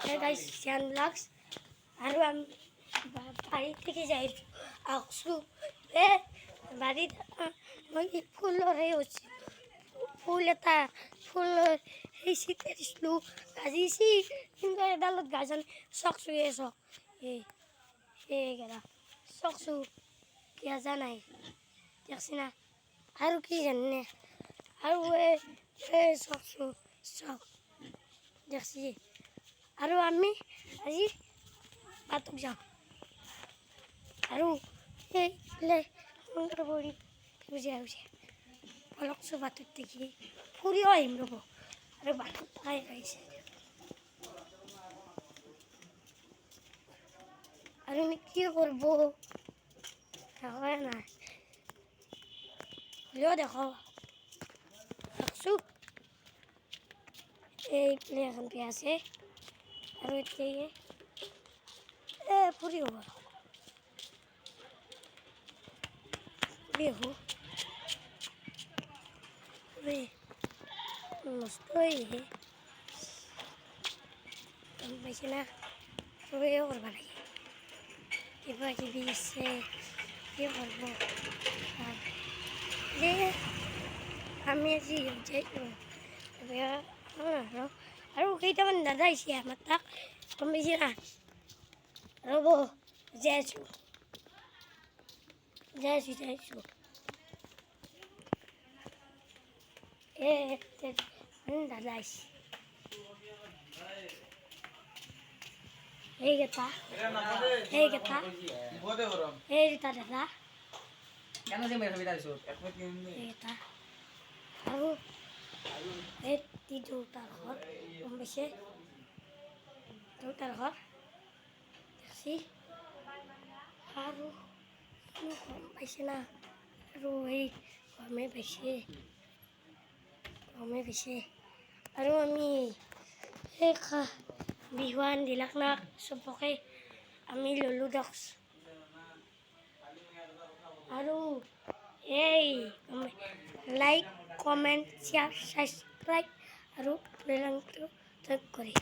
guys চ্যান blogs আৰু আমি বাড়ি থেকে যাই আসু বাড়ি মই ফুলরে হচ্ছে ফুল এটা ফুল সেই শীতেছিলো গাজিছি কিন্তু এডালত গাজন চকচুয়ে চক গেলা চকচু কিয়া জানাই দেখছি না আৰু কি জানে আৰু চকচু চক দেখছি আৰু আমি আজি বাটক যাওঁ আৰু এইফালে সুন্দৰ কৰি সেউজীয়া সেউজীয়া অলপচো বাটত দেখি ফুৰিও আহিম ৰ'ব আৰু বাটত পাই আহিছে আৰু আমি কি কৰিব হয় নাই হ'লেও দেখো দেখছোঁ এইফালে এখন বিয়া আছে আৰু এতিয়া ফুৰি হ'ব ফুৰি আহোঁ নষ্ট হয়েছে গম পাইছে না ফুৰিয়ে কৰিব লাগে কিবা কিবি আছে কি কৰিব আমি আজি যাই আৰু কেইটামান দাদা আহিছে আমাৰ তাক গম পাইছে না ৰ'ব যাই আছোঁ দাদা আহিছে এইকেইটা দাদা এইকেইটা আৰু এই দেউতাৰ ঘৰ গম পাইছে দেউতাৰ ঘৰ দেখছি আৰু গম পাইছে না আৰু এই গমেই পাইছে আৰু আমি সেই বিহুৱান দিলাক না চবকে আমি ল'লোঁ দিয়ক আৰু এই লাইক কমেণ্ট শ্বেয়াৰ ছাবস্ক্ৰাইব আৰু বেল আইকনটো ক্লিক কৰি